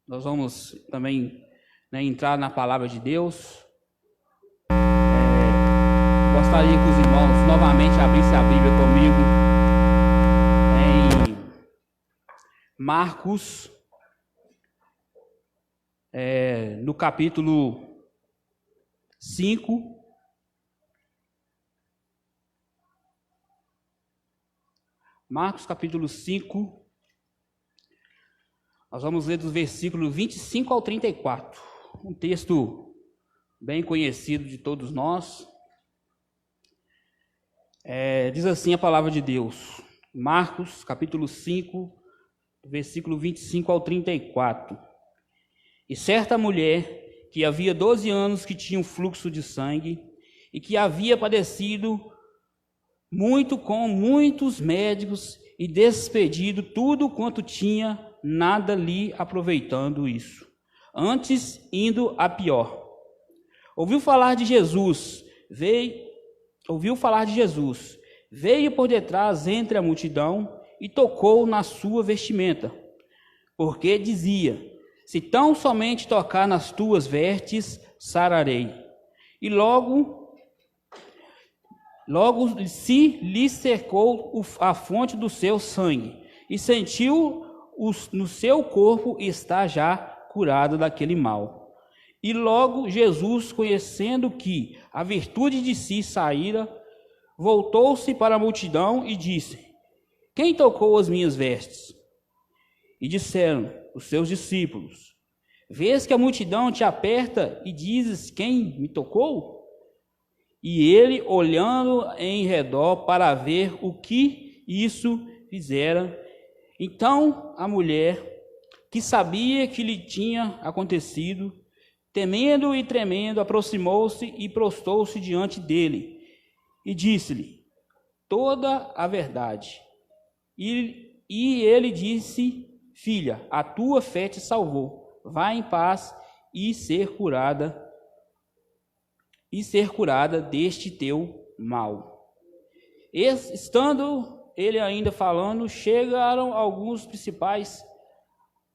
Nós vamos também, entrar na palavra de Deus. Gostaria que os irmãos novamente abrissem a Bíblia comigo em Marcos, no capítulo 5. Marcos capítulo 5. Nós vamos ler dos versículos 25 ao 34. Um texto bem conhecido de todos nós. Diz assim a palavra de Deus. Marcos capítulo 5, versículo 25 ao 34. E certa mulher, que havia 12 anos que tinha um fluxo de sangue, e que havia padecido muito com muitos médicos, e despedido tudo quanto tinha, nada lhe aproveitando isso, antes indo a pior. Ouviu falar de Jesus, veio por detrás entre a multidão e tocou na sua vestimenta, porque dizia: se tão somente tocar nas tuas vestes, sararei. E logo se lhe secou a fonte do seu sangue, e sentiu no seu corpo estar já curado daquele mal. E logo Jesus, conhecendo que a virtude de si saíra, voltou-se para a multidão e disse: quem tocou as minhas vestes? E disseram os seus discípulos: vês que a multidão te aperta e dizes: quem me tocou? E ele, olhando em redor para ver o que isso fizera, então a mulher, que sabia que lhe tinha acontecido, temendo e tremendo, aproximou-se e prostrou-se diante dele, e disse-lhe toda a verdade. E ele disse: filha, a tua fé te salvou, vá em paz e ser curada deste teu mal. Estando ele ainda falando, chegaram alguns principais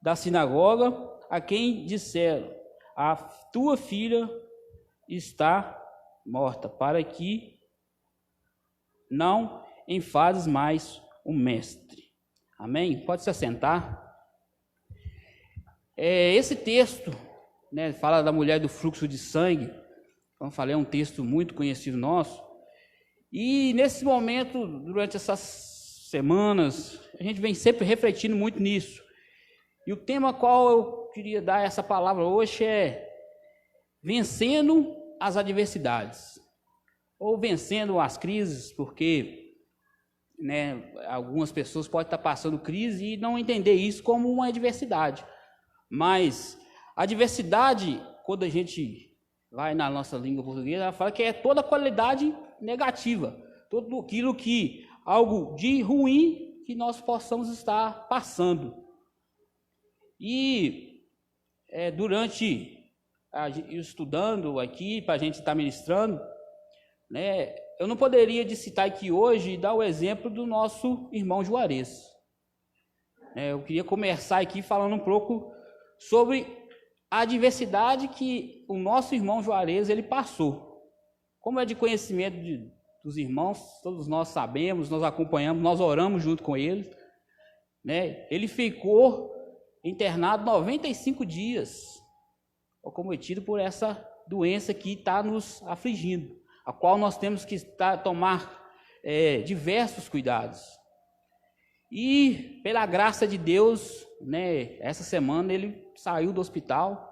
da sinagoga, a quem disseram: a tua filha está morta, para que não enfades mais o mestre. Amém? Pode se assentar. Esse texto, fala da mulher do fluxo de sangue. Como falei, é um texto muito conhecido nosso. E nesse momento, durante essas semanas, a gente vem sempre refletindo muito nisso. E o tema a qual eu queria dar essa palavra hoje é vencendo as adversidades, ou vencendo as crises, porque algumas pessoas podem estar passando crise e não entender isso como uma adversidade. Mas a adversidade, quando a gente vai na nossa língua portuguesa, ela fala que é toda qualidade negativa, tudo aquilo que, algo de ruim que nós possamos estar passando. E durante estudando aqui, para a gente estar ministrando, eu não poderia de citar aqui hoje e dar o exemplo do nosso irmão Juarez. Eu queria começar aqui falando um pouco sobre a adversidade que o nosso irmão Juarez ele passou. Como é de conhecimento dos irmãos, todos nós sabemos, nós acompanhamos, nós oramos junto com ele. Ele ficou internado 95 dias, acometido por essa doença que está nos afligindo, a qual nós temos que tomar diversos cuidados. E pela graça de Deus, essa semana ele saiu do hospital,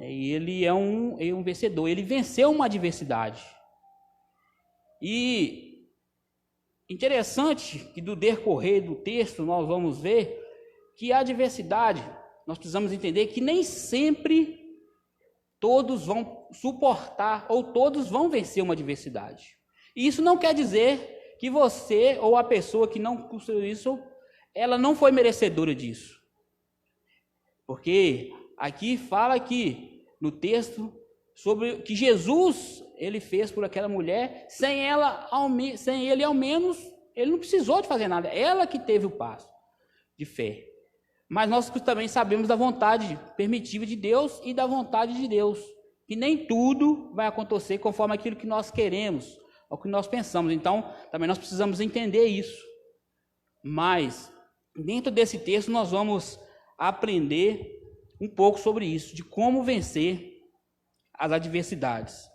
e ele é um vencedor, ele venceu uma adversidade. E interessante que do decorrer do texto nós vamos ver que a adversidade, nós precisamos entender que nem sempre todos vão suportar ou todos vão vencer uma adversidade. E isso não quer dizer que você ou a pessoa que não conseguiu isso, ela não foi merecedora disso. Porque aqui fala que no texto sobre que Jesus ele fez por aquela mulher, sem ele ao menos, ele não precisou de fazer nada, ela que teve o passo de fé. Mas nós também sabemos da vontade permitiva de Deus e da vontade de Deus. Que nem tudo vai acontecer conforme aquilo que nós queremos, ou que nós pensamos. Então, também nós precisamos entender isso. Mas, dentro desse texto, nós vamos aprender um pouco sobre isso, de como vencer as adversidades.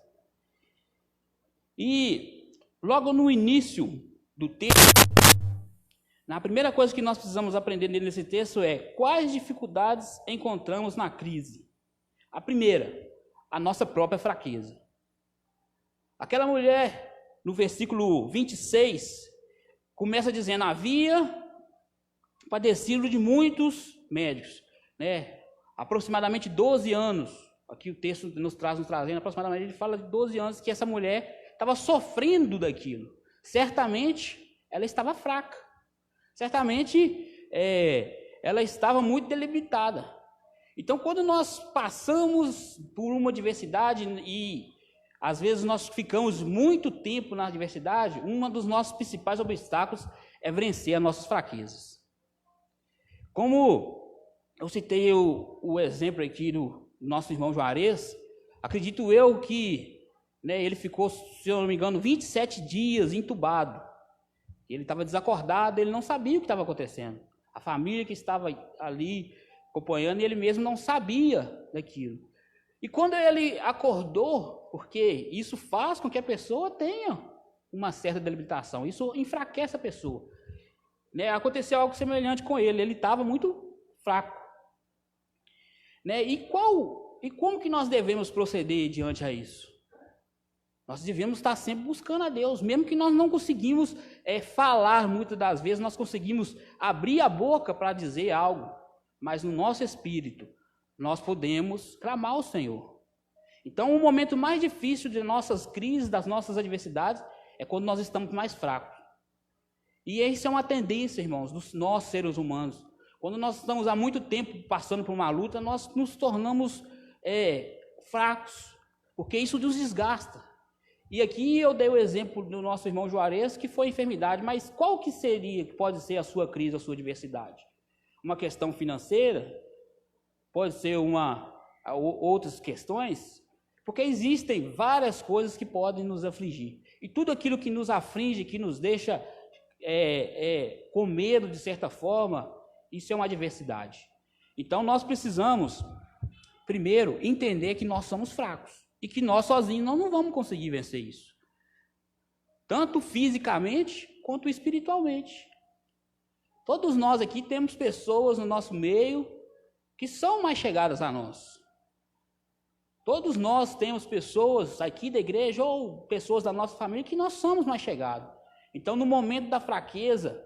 E, logo no início do texto, a primeira coisa que nós precisamos aprender nesse texto é quais dificuldades encontramos na crise. A primeira, a nossa própria fraqueza. Aquela mulher, no versículo 26, começa dizendo: havia padecido de muitos médicos, né? Aproximadamente 12 anos. Aqui o texto nos trazendo, aproximadamente, ele fala de 12 anos que essa mulher estava sofrendo daquilo. Certamente, ela estava fraca. Certamente, ela estava muito debilitada. Então, quando nós passamos por uma adversidade e às vezes nós ficamos muito tempo na adversidade, um dos nossos principais obstáculos é vencer as nossas fraquezas. Como eu citei o exemplo aqui do nosso irmão Juarez, acredito eu que, né, ele ficou, se eu não me engano, 27 dias entubado. Ele estava desacordado, ele não sabia o que estava acontecendo. A família que estava ali acompanhando, ele mesmo não sabia daquilo. E quando ele acordou, porque isso faz com que a pessoa tenha uma certa debilitação, isso enfraquece a pessoa. Né? Aconteceu algo semelhante com ele, ele estava muito fraco. Né? E como que nós devemos proceder diante a isso? Nós devemos estar sempre buscando a Deus, mesmo que nós não conseguimos falar muitas das vezes, nós conseguimos abrir a boca para dizer algo, mas no nosso espírito nós podemos clamar ao Senhor. Então, o momento mais difícil de nossas crises, das nossas adversidades, é quando nós estamos mais fracos. E isso é uma tendência, irmãos, dos nós seres humanos. Quando nós estamos há muito tempo passando por uma luta, nós nos tornamos fracos, porque isso nos desgasta. E aqui eu dei o exemplo do nosso irmão Juarez, que foi enfermidade, mas qual que pode ser a sua crise, a sua adversidade? Uma questão financeira? Pode ser outras questões? Porque existem várias coisas que podem nos afligir. E tudo aquilo que nos aflige, que nos deixa com medo de certa forma, isso é uma adversidade. Então nós precisamos, primeiro, entender que nós somos fracos. E que nós sozinhos não vamos conseguir vencer isso. Tanto fisicamente quanto espiritualmente. Todos nós aqui temos pessoas no nosso meio que são mais chegadas a nós. Todos nós temos pessoas aqui da igreja ou pessoas da nossa família que nós somos mais chegados. Então, no momento da fraqueza,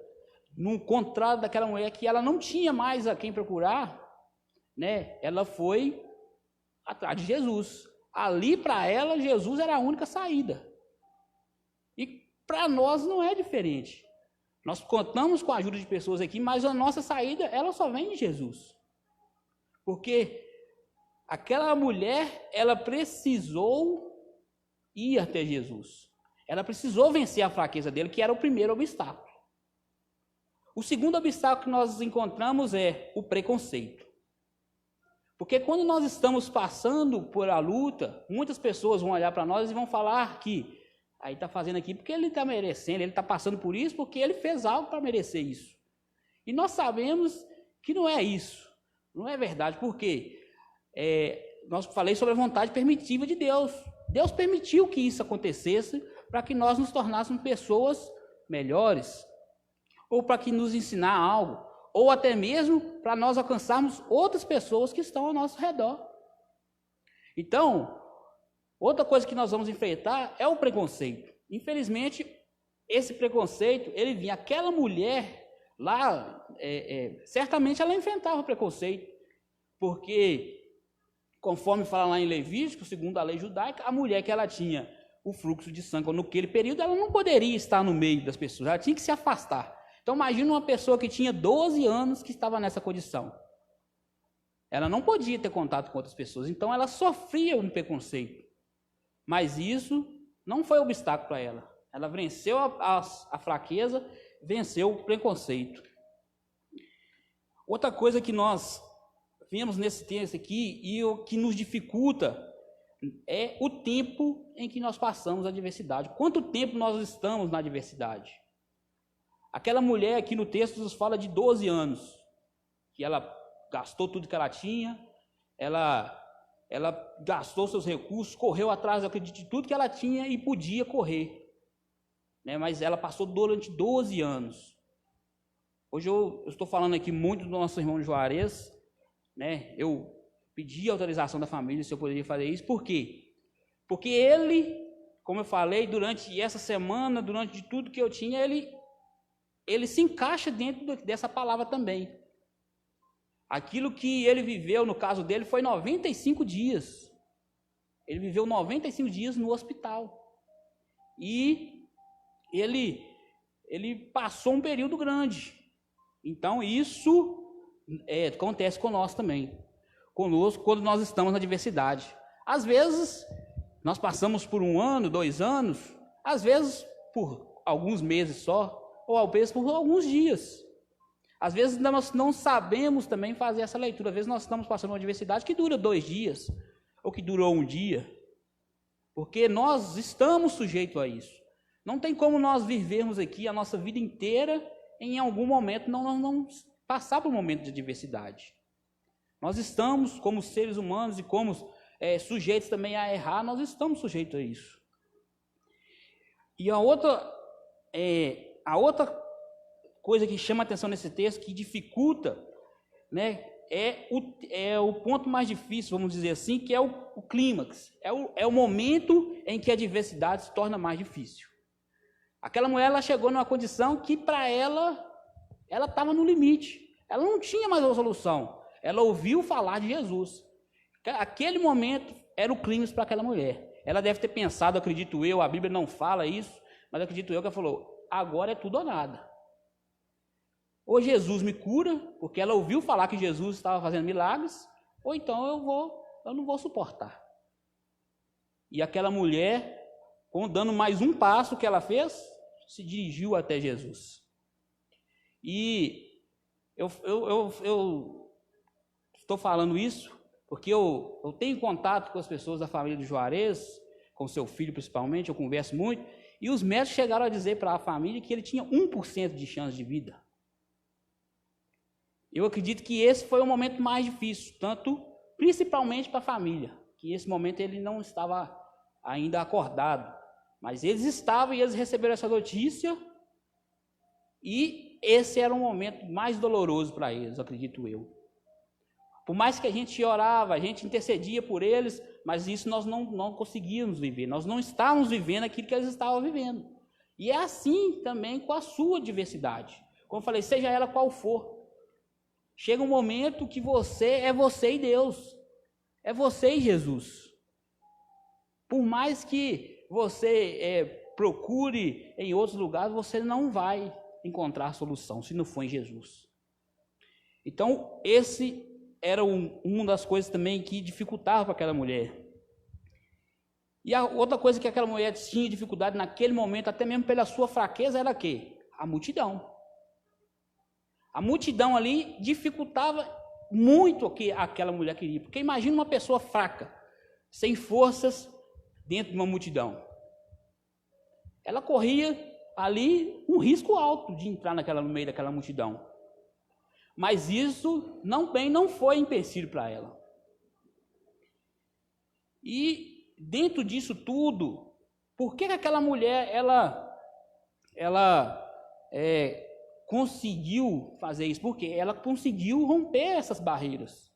no contrário daquela mulher que ela não tinha mais a quem procurar, né? Ela foi atrás de Jesus. Ali, para ela, Jesus era a única saída. E para nós não é diferente. Nós contamos com a ajuda de pessoas aqui, mas a nossa saída, ela só vem de Jesus. Porque aquela mulher, ela precisou ir até Jesus. Ela precisou vencer a fraqueza dele, que era o primeiro obstáculo. O segundo obstáculo que nós encontramos é o preconceito. Porque quando nós estamos passando por a luta, muitas pessoas vão olhar para nós e vão falar que aí está fazendo aqui porque ele está merecendo, ele está passando por isso porque ele fez algo para merecer isso. E nós sabemos que não é isso, não é verdade, porque nós falei sobre a vontade permitiva de Deus. Deus permitiu que isso acontecesse para que nós nos tornássemos pessoas melhores, ou para que nos ensinar algo, ou até mesmo para nós alcançarmos outras pessoas que estão ao nosso redor. Então, outra coisa que nós vamos enfrentar é o preconceito. Infelizmente, esse preconceito, ele vinha. Aquela mulher lá, certamente ela enfrentava o preconceito, porque, conforme fala lá em Levítico, segundo a lei judaica, a mulher que ela tinha o fluxo de sangue naquele período, ela não poderia estar no meio das pessoas, ela tinha que se afastar. Então, imagina uma pessoa que tinha 12 anos que estava nessa condição. Ela não podia ter contato com outras pessoas, então ela sofria um preconceito. Mas isso não foi obstáculo para ela. Ela venceu a fraqueza, venceu o preconceito. Outra coisa que nós vemos nesse texto aqui e o que nos dificulta é o tempo em que nós passamos a adversidade. Quanto tempo nós estamos na adversidade? Aquela mulher aqui no texto nos fala de 12 anos, que ela gastou tudo que ela tinha, ela gastou seus recursos, correu atrás, acredito, de tudo que ela tinha e podia correr, né? Mas ela passou durante 12 anos. Hoje eu estou falando aqui muito do nosso irmão Juarez, né? Eu pedi a autorização da família se eu poderia fazer isso. Por quê? Porque ele, como eu falei, durante essa semana, durante tudo que eu tinha, ele se encaixa dentro dessa palavra também. Aquilo que ele viveu, no caso dele, foi 95 dias. Ele viveu 95 dias no hospital. E ele passou um período grande. Então, isso acontece conosco também. Conosco, quando nós estamos na adversidade. Às vezes, nós passamos por 1 ano, 2 anos, às vezes por alguns meses só, ou às vezes por alguns dias. Às vezes nós não sabemos também fazer essa leitura. Às vezes nós estamos passando uma adversidade que dura 2 dias, ou que durou 1 dia, porque nós estamos sujeitos a isso. Não tem como nós vivermos aqui a nossa vida inteira em algum momento não passar por um momento de adversidade. Nós estamos, como seres humanos e como sujeitos também a errar, nós estamos sujeitos a isso. E a outra coisa que chama a atenção nesse texto, que dificulta, né, é o ponto mais difícil, vamos dizer assim, que é o clímax. É o momento em que a adversidade se torna mais difícil. Aquela mulher, ela chegou numa condição que para ela estava no limite. Ela não tinha mais uma solução. Ela ouviu falar de Jesus. Aquele momento era o clímax para aquela mulher. Ela deve ter pensado, acredito eu, a Bíblia não fala isso, mas acredito eu que ela falou, agora é tudo ou nada. Ou Jesus me cura, porque ela ouviu falar que Jesus estava fazendo milagres, ou então eu não vou suportar. E aquela mulher, dando mais um passo que ela fez, se dirigiu até Jesus. E eu estou falando isso porque eu tenho contato com as pessoas da família do Juarez, com seu filho principalmente, eu converso muito, e os médicos chegaram a dizer para a família que ele tinha 1% de chance de vida. Eu acredito que esse foi o momento mais difícil, principalmente para a família, que esse momento ele não estava ainda acordado, mas eles estavam e eles receberam essa notícia, e esse era um momento mais doloroso para eles, acredito eu. Por mais que a gente orava, a gente intercedia por eles, mas isso nós não conseguíamos viver, nós não estávamos vivendo aquilo que eles estavam vivendo. E é assim também com a sua adversidade. Como eu falei, seja ela qual for. Chega um momento que você e Deus, é você e Jesus. Por mais que você procure em outros lugares, você não vai encontrar solução se não for em Jesus. Então, esse era uma das coisas também que dificultava para aquela mulher. E a outra coisa que aquela mulher tinha dificuldade naquele momento, até mesmo pela sua fraqueza, era o quê? A multidão. A multidão ali dificultava muito o que aquela mulher queria. Porque imagina uma pessoa fraca, sem forças, dentro de uma multidão. Ela corria ali um risco alto de entrar no meio daquela multidão. Mas isso não foi empecilho para ela. E dentro disso tudo, por que aquela mulher ela conseguiu fazer isso? Porque ela conseguiu romper essas barreiras.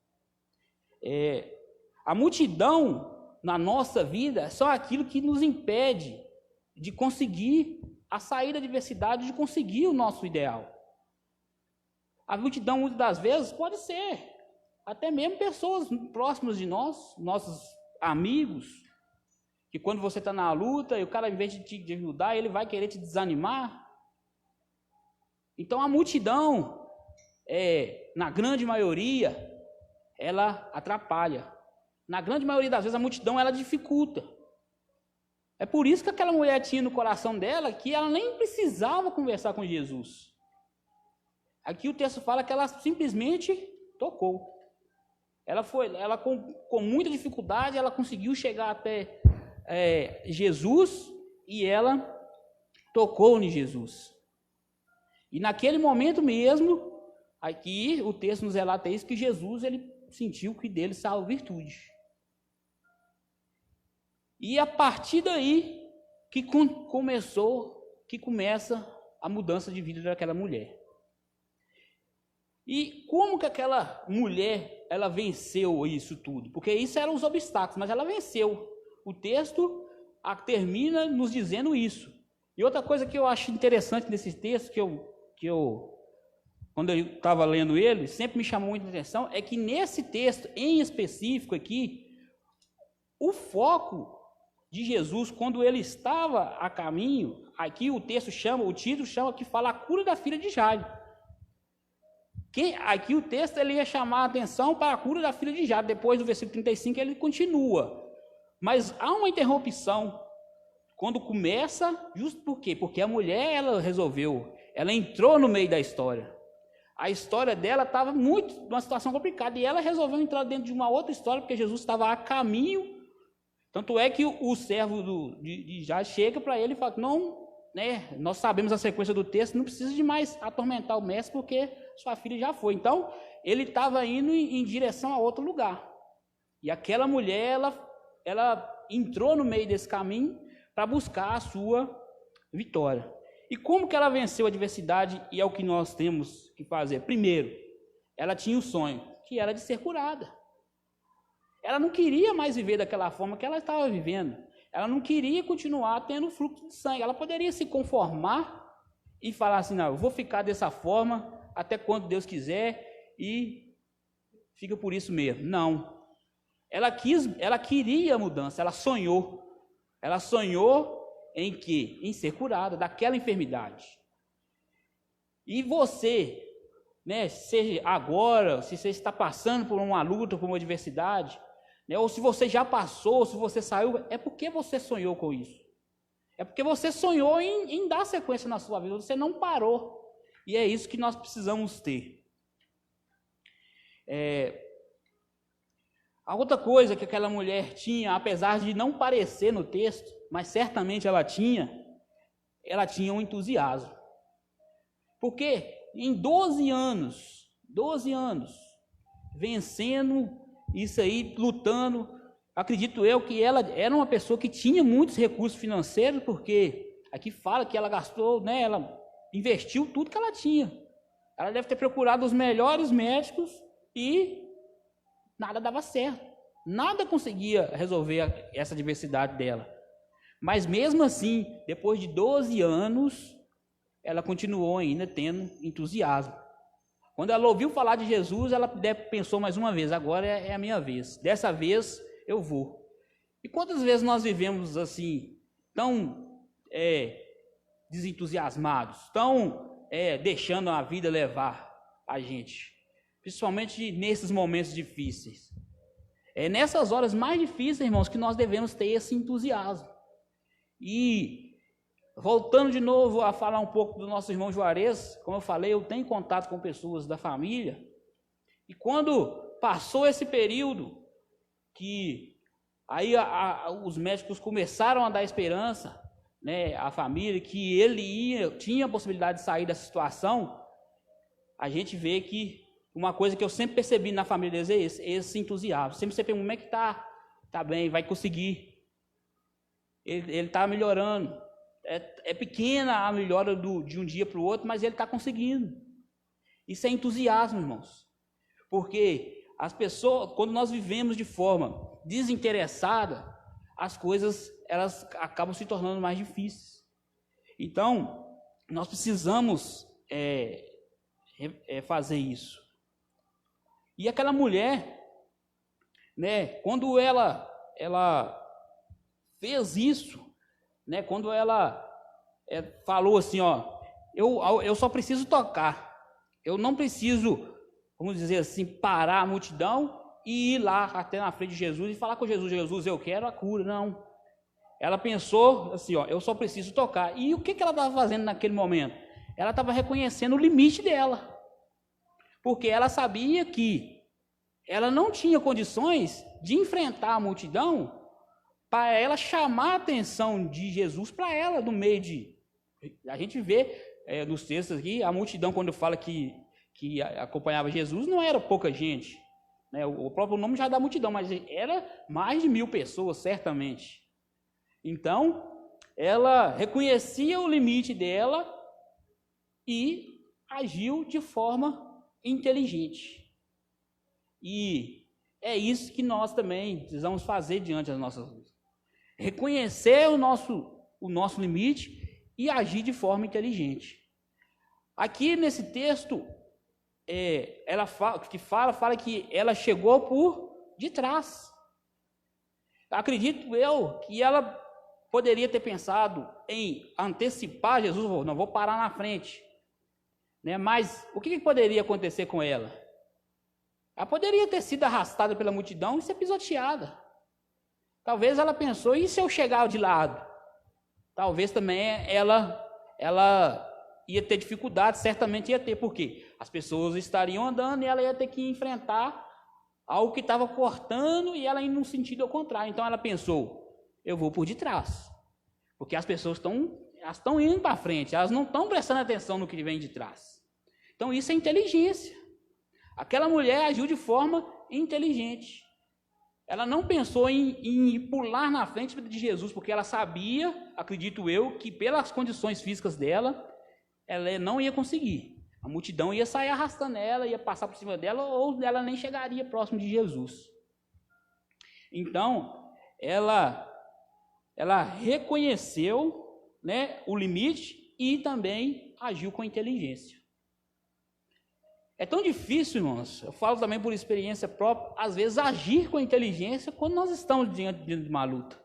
A multidão na nossa vida é só aquilo que nos impede de conseguir a sair da adversidade, de conseguir o nosso ideal. A multidão, muitas das vezes, pode ser até mesmo pessoas próximas de nós, nossos amigos, que quando você está na luta e o cara, em vez de te ajudar, ele vai querer te desanimar. Então, a multidão, na grande maioria, ela atrapalha. Na grande maioria das vezes, a multidão, ela dificulta. É por isso que aquela mulher tinha no coração dela que ela nem precisava conversar com Jesus. Aqui o texto fala que ela simplesmente tocou. Ela com muita dificuldade, ela conseguiu chegar até Jesus e ela tocou em Jesus. E naquele momento mesmo, aqui o texto nos relata isso, que Jesus ele sentiu que dele saiu virtude. E a partir daí que começa a mudança de vida daquela mulher. E como que aquela mulher ela venceu isso tudo? Porque isso eram os obstáculos, mas ela venceu. O texto termina nos dizendo isso. E outra coisa que eu acho interessante nesse texto, que eu quando eu estava lendo ele, sempre me chamou muita atenção, é que nesse texto em específico aqui, o foco de Jesus, quando ele estava a caminho, aqui o título chama que fala a cura da filha de Jairo. Aqui o texto ele ia chamar a atenção para a cura da filha de Jairo. Depois do versículo 35 ele continua. Mas há uma interrupção quando começa, justo por quê? Porque a mulher ela entrou no meio da história. A história dela estava numa situação complicada e ela resolveu entrar dentro de uma outra história porque Jesus estava a caminho. Tanto é que o servo de Jairo chega para ele e fala: não, né, nós sabemos a sequência do texto, não precisa de mais atormentar o mestre porque sua filha já foi. Então, ele estava indo em direção a outro lugar. E aquela mulher, ela entrou no meio desse caminho para buscar a sua vitória. E como que ela venceu a adversidade e é o que nós temos que fazer? Primeiro, ela tinha o sonho, que era de ser curada. Ela não queria mais viver daquela forma que ela estava vivendo. Ela não queria continuar tendo fluxo de sangue. Ela poderia se conformar e falar assim: não, eu vou ficar dessa forma até quando Deus quiser e fica por isso mesmo. Não. Ela queria mudança, ela sonhou. Ela sonhou em quê? Em ser curada daquela enfermidade. E você, né, seja agora, se você está passando por uma luta, por uma adversidade, né, ou se você já passou, se você saiu, é porque você sonhou com isso. É porque você sonhou em dar sequência na sua vida, você não parou. E é isso que nós precisamos ter. A outra coisa que aquela mulher tinha, apesar de não parecer no texto, mas certamente ela tinha um entusiasmo. Porque em 12 anos, vencendo isso aí, lutando, acredito eu que ela era uma pessoa que tinha muitos recursos financeiros, porque aqui fala que ela gastou, né, ela investiu tudo que ela tinha. Ela deve ter procurado os melhores médicos e nada dava certo. Nada conseguia resolver essa adversidade dela. Mas mesmo assim, depois de 12 anos, ela continuou ainda tendo entusiasmo. Quando ela ouviu falar de Jesus, ela pensou mais uma vez: agora é a minha vez. Dessa vez eu vou. E quantas vezes nós vivemos assim, tão desentusiasmados, tão deixando a vida levar a gente, principalmente nesses momentos difíceis. É nessas horas mais difíceis, irmãos, que nós devemos ter esse entusiasmo. E voltando de novo a falar um pouco do nosso irmão Juarez, como eu falei, eu tenho contato com pessoas da família, e quando passou esse período que aí os médicos começaram a dar esperança, né, à família, que ele tinha a possibilidade de sair dessa situação, a gente vê que uma coisa que eu sempre percebi na família deles é esse entusiasmo. Sempre você pergunta: como é que tá? Tá bem, vai conseguir. Ele está melhorando. É pequena a melhora de um dia para o outro, mas ele está conseguindo. Isso é entusiasmo, irmãos. Porque as pessoas, quando nós vivemos de forma desinteressada, as coisas elas acabam se tornando mais difíceis. Então, nós precisamos fazer isso. E aquela mulher, né, quando ela fez isso, né, quando ela falou assim: ó, eu só preciso tocar, eu não preciso, vamos dizer assim, parar a multidão e ir lá até na frente de Jesus e falar com Jesus: Jesus, eu quero a cura. Não. Ela pensou assim: ó, eu só preciso tocar. E o que ela estava fazendo naquele momento? Ela estava reconhecendo o limite dela. porque ela sabia que ela não tinha condições de enfrentar a multidão para ela chamar a atenção de Jesus para ela, no meio de... A gente vê nos textos aqui, a multidão, quando fala que acompanhava Jesus, não era pouca gente, né? O próprio nome já dá multidão, mas era mais de 1000 pessoas, certamente. Então, ela reconhecia o limite dela e agiu de forma inteligente. E é isso que nós também precisamos fazer diante das nossas lutas. Reconhecer o nosso limite e agir de forma inteligente. Aqui nesse texto, ela fala que ela chegou por de trás. Acredito eu que ela poderia ter pensado em antecipar Jesus, não vou parar na frente, né? Mas o que poderia acontecer com ela? Ela poderia ter sido arrastada pela multidão e ser pisoteada. Talvez ela pensou, e se eu chegar de lado? Talvez também ela ia ter dificuldade, certamente ia ter, porque as pessoas estariam andando e ela ia ter que enfrentar algo que estava cortando e ela indo num sentido ao contrário. Então ela pensou, eu vou por detrás, porque as pessoas estão indo para frente, elas não estão prestando atenção no que vem de trás. Então isso é inteligência. Aquela mulher agiu de forma inteligente. Ela não pensou em pular na frente de Jesus, porque ela sabia, acredito eu, que pelas condições físicas dela, ela não ia conseguir. A multidão ia sair arrastando ela, ia passar por cima dela, ou ela nem chegaria próximo de Jesus. Então, ela reconheceu, né, o limite e também agiu com inteligência. É tão difícil, irmãos, eu falo também por experiência própria, às vezes agir com inteligência quando nós estamos diante de uma luta.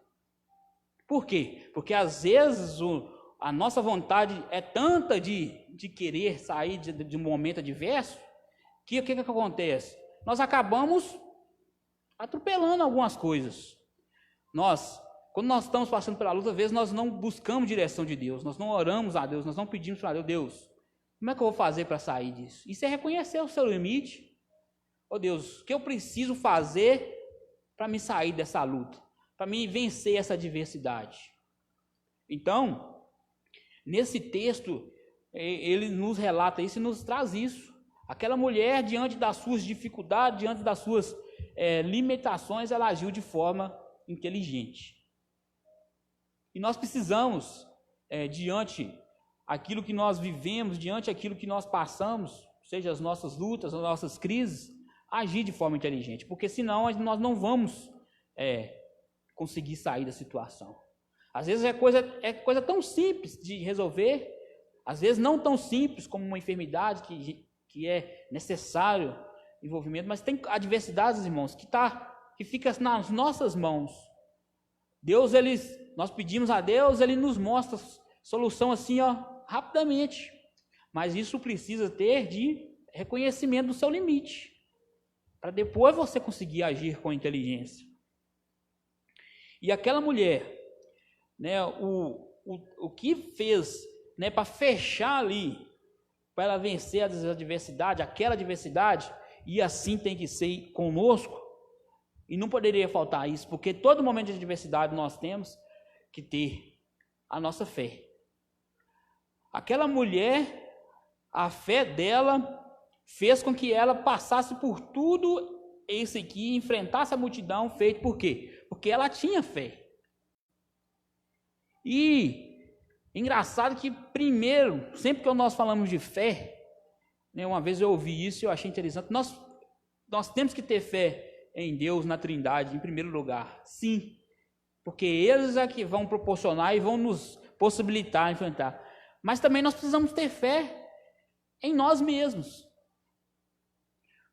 Por quê? Porque às vezes a nossa vontade é tanta de querer sair de um momento adverso, que o que acontece? Nós acabamos atropelando algumas coisas. Quando nós estamos passando pela luta, às vezes nós não buscamos direção de Deus, nós não oramos a Deus, nós não pedimos para Deus, como é que eu vou fazer para sair disso? Isso é reconhecer o seu limite. Deus, o que eu preciso fazer para me sair dessa luta? Para me vencer essa adversidade? Então, nesse texto, ele nos relata isso e nos traz isso. Aquela mulher, diante das suas dificuldades, diante das suas limitações, ela agiu de forma inteligente. E nós precisamos, diante aquilo que nós vivemos, diante aquilo que nós passamos, seja as nossas lutas, as nossas crises, agir de forma inteligente, porque senão nós não vamos conseguir sair da situação. Às vezes é coisa tão simples de resolver, às vezes não tão simples como uma enfermidade que é necessário envolvimento, mas tem adversidades, irmãos, que fica nas nossas mãos. Nós pedimos a Deus, Ele nos mostra solução assim, rapidamente. Mas isso precisa ter de reconhecimento do seu limite, para depois você conseguir agir com inteligência. E aquela mulher, né, o que fez, né, para fechar ali, para ela vencer a adversidade, aquela adversidade, e assim tem que ser conosco, e não poderia faltar isso, porque todo momento de adversidade nós temos que ter a nossa fé. Aquela mulher, a fé dela fez com que ela passasse por tudo isso aqui, enfrentasse a multidão, feito por quê? Porque ela tinha fé. E engraçado que primeiro, sempre que nós falamos de fé, né, uma vez eu ouvi isso e eu achei interessante, nós temos que ter fé em Deus, na Trindade, em primeiro lugar. Sim, porque eles é que vão proporcionar e vão nos possibilitar enfrentar. Mas também nós precisamos ter fé em nós mesmos.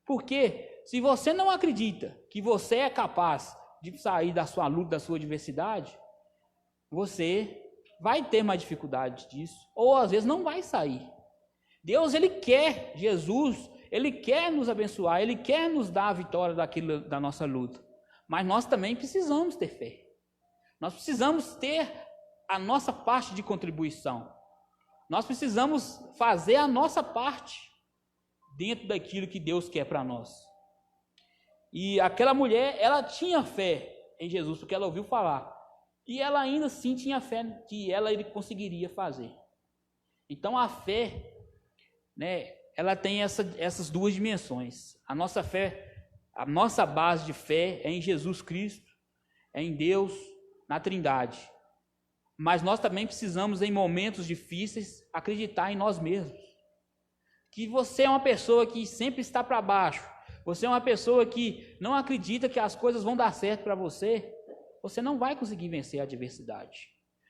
Porque se você não acredita que você é capaz de sair da sua luta, da sua adversidade, você vai ter mais dificuldade disso, ou às vezes não vai sair. Deus, Ele quer, Jesus, Ele quer nos abençoar, Ele quer nos dar a vitória da nossa luta. Mas nós também precisamos ter fé. Nós precisamos ter a nossa parte de contribuição. Nós precisamos fazer a nossa parte dentro daquilo que Deus quer para nós. E aquela mulher, ela tinha fé em Jesus, porque ela ouviu falar. E ela ainda assim tinha fé que ele conseguiria fazer. Então a fé, né, ela tem essas duas dimensões. A nossa fé, a nossa base de fé é em Jesus Cristo, é em Deus, na Trindade. Mas nós também precisamos, em momentos difíceis, acreditar em nós mesmos. Que você é uma pessoa que sempre está para baixo, você é uma pessoa que não acredita que as coisas vão dar certo para você, você não vai conseguir vencer a adversidade.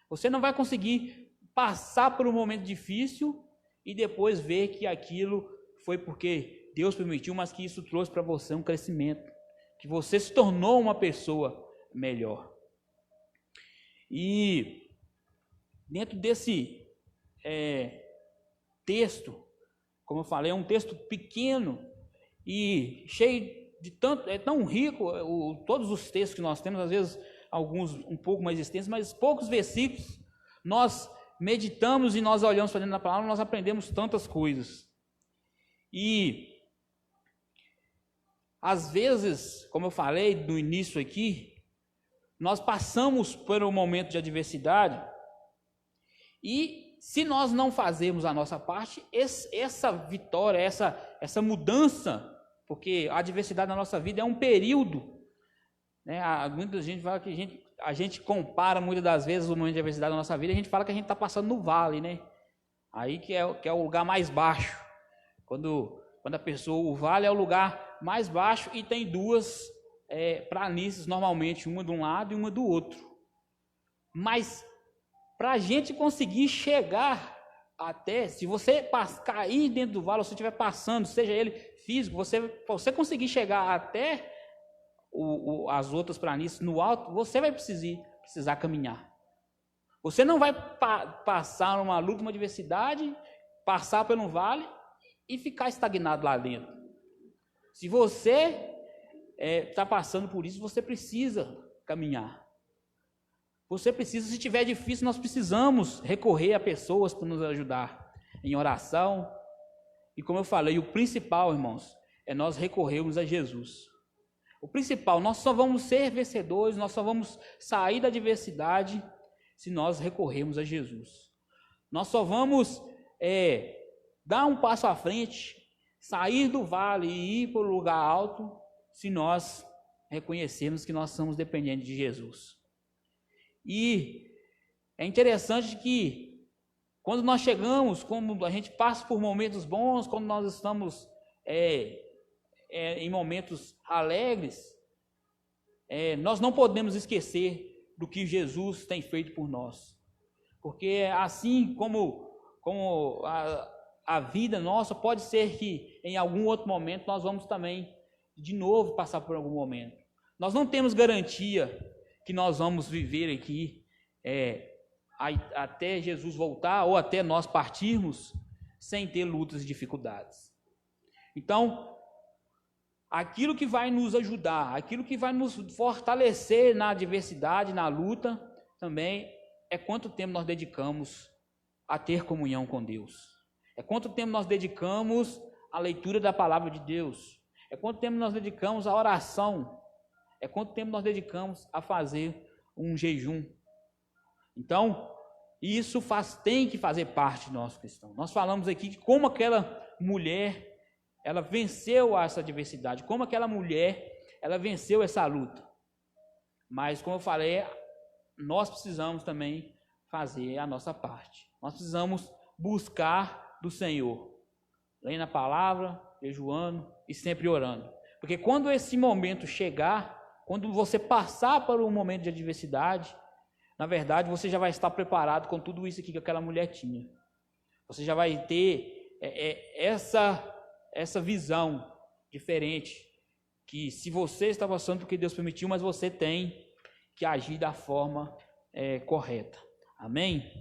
Você não vai conseguir passar por um momento difícil e depois ver que aquilo foi porque Deus permitiu, mas que isso trouxe para você um crescimento, que você se tornou uma pessoa melhor. E dentro desse texto, como eu falei, é um texto pequeno e cheio de tanto, é tão rico, todos os textos que nós temos, às vezes alguns um pouco mais extensos, mas poucos versículos, nós meditamos e nós olhamos para dentro da palavra, nós aprendemos tantas coisas. E às vezes, como eu falei no início aqui, nós passamos por um momento de adversidade e se nós não fazermos a nossa parte, essa vitória, essa mudança, porque a adversidade na nossa vida é um período, né? Muita gente fala que a gente compara muitas das vezes o momento de adversidade na nossa vida, a gente fala que a gente está passando no vale, né? Aí que é o lugar mais baixo. Quando a pessoa, o vale é o lugar mais baixo e tem duas planícies normalmente, uma de um lado e uma do outro. Mas para a gente conseguir chegar até, se você cair dentro do vale, ou se estiver passando, seja ele físico, você conseguir chegar até as outras planícies no alto, você vai precisar caminhar. Você não vai passar uma luta, uma adversidade, passar por um vale e ficar estagnado lá dentro. Se você está passando por isso, você precisa caminhar. Você precisa, se estiver difícil, nós precisamos recorrer a pessoas para nos ajudar em oração. E como eu falei, o principal, irmãos, é nós recorrermos a Jesus. O principal, nós só vamos ser vencedores, nós só vamos sair da adversidade se nós recorrermos a Jesus. Nós só vamos dar um passo à frente, sair do vale e ir para o lugar alto, se nós reconhecermos que nós somos dependentes de Jesus. E é interessante que quando nós chegamos, quando a gente passa por momentos bons, quando nós estamos em momentos alegres, nós não podemos esquecer do que Jesus tem feito por nós. Porque assim como a vida nossa, pode ser que em algum outro momento nós vamos também de novo passar por algum momento. Nós não temos garantia que nós vamos viver aqui até Jesus voltar ou até nós partirmos sem ter lutas e dificuldades. Então, aquilo que vai nos ajudar, aquilo que vai nos fortalecer na adversidade, na luta, também é quanto tempo nós dedicamos a ter comunhão com Deus. É quanto tempo nós dedicamos à leitura da palavra de Deus. É quanto tempo nós dedicamos à oração. É quanto tempo nós dedicamos a fazer um jejum. Então, isso tem que fazer parte do nosso cristão. Nós falamos aqui de como aquela mulher, ela venceu essa adversidade, como aquela mulher, ela venceu essa luta. Mas, como eu falei, nós precisamos também fazer a nossa parte. Nós precisamos buscar do Senhor, lendo a palavra, jejuando e sempre orando. Porque quando esse momento chegar, quando você passar por um momento de adversidade, na verdade, você já vai estar preparado com tudo isso aqui que aquela mulher tinha. Você já vai ter essa visão diferente, que se você está passando porque Deus permitiu, mas você tem que agir da forma correta. Amém?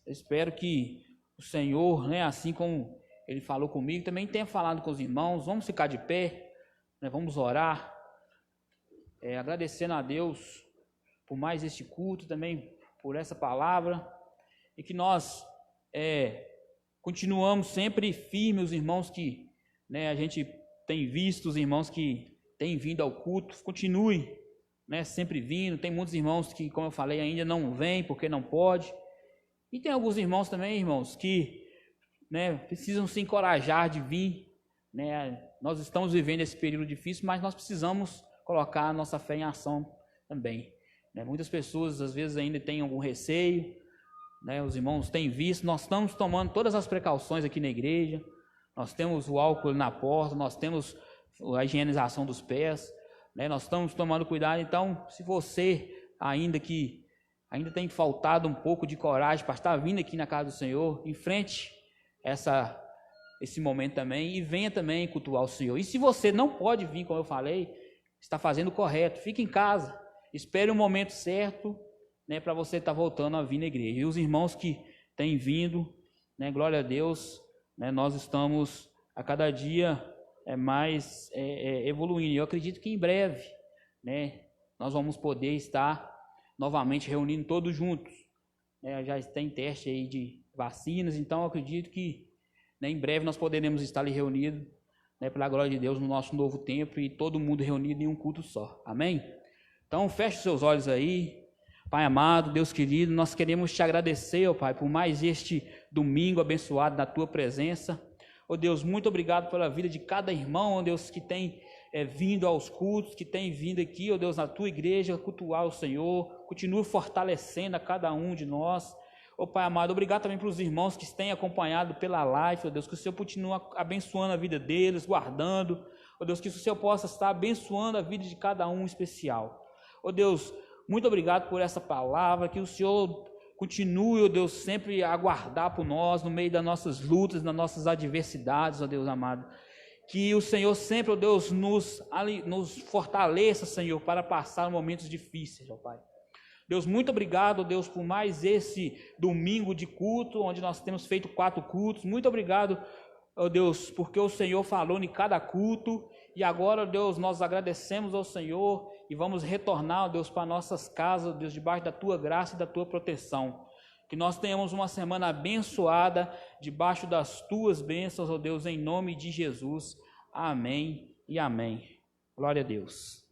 Eu espero que o Senhor, né, assim como Ele falou comigo, também tenha falado com os irmãos. Vamos ficar de pé, né, vamos orar, agradecendo a Deus por mais este culto, também por essa palavra, e que nós continuamos sempre firmes, os irmãos que, né, a gente tem visto, os irmãos que têm vindo ao culto, continue, né, sempre vindo. Tem muitos irmãos que, como eu falei, ainda não vêm porque não pode. E tem alguns irmãos também, irmãos, que, né, precisam se encorajar de vir, né? Nós estamos vivendo esse período difícil, mas nós precisamos colocar a nossa fé em ação também, né? Muitas pessoas às vezes ainda têm algum receio, né? Os irmãos têm visto, nós estamos tomando todas as precauções aqui na igreja. Nós temos o álcool na porta, nós temos a higienização dos pés, né? Nós estamos tomando cuidado. Então, se você ainda tem faltado um pouco de coragem para estar vindo aqui na casa do Senhor, enfrente esse momento também e venha também cultuar o Senhor. E se você não pode vir, como eu falei, está fazendo o correto, fique em casa, espere o momento certo, né, para você estar voltando a vir na igreja. E os irmãos que têm vindo, né, glória a Deus, né, nós estamos a cada dia mais evoluindo. Eu acredito que em breve, né, nós vamos poder estar novamente reunindo todos juntos, né? Já tem teste aí de vacinas, então eu acredito que, né, em breve nós poderemos estar ali reunidos, né, pela glória de Deus, no nosso novo templo, e todo mundo reunido em um culto só, amém? Então feche os seus olhos aí. Pai amado, Deus querido, nós queremos te agradecer, ó Pai, por mais este domingo abençoado na tua presença. Ó Deus, muito obrigado pela vida de cada irmão, ó Deus, que tem vindo aos cultos, que tem vindo aqui, ó Deus, na tua igreja, cultuar o Senhor. Continue fortalecendo a cada um de nós. Ó Pai amado, obrigado também para os irmãos que têm acompanhado pela live, ó Deus, que o Senhor continue abençoando a vida deles, guardando. Ó Deus, que o Senhor possa estar abençoando a vida de cada um em especial. Ó Deus, muito obrigado por essa palavra, que o Senhor continue, ó Deus, sempre a guardar por nós, no meio das nossas lutas, das nossas adversidades, ó Deus amado. Que o Senhor sempre, ó Deus, nos fortaleça, Senhor, para passar momentos difíceis, ó Pai. Deus, muito obrigado, ó Deus, por mais esse domingo de culto, onde nós temos feito 4 cultos. Muito obrigado, ó Deus, porque o Senhor falou em cada culto. E agora, ó Deus, nós agradecemos ao Senhor e vamos retornar, ó Deus, para nossas casas, ó Deus, debaixo da tua graça e da tua proteção. Que nós tenhamos uma semana abençoada, debaixo das tuas bênçãos, ó Deus, em nome de Jesus. Amém e amém. Glória a Deus.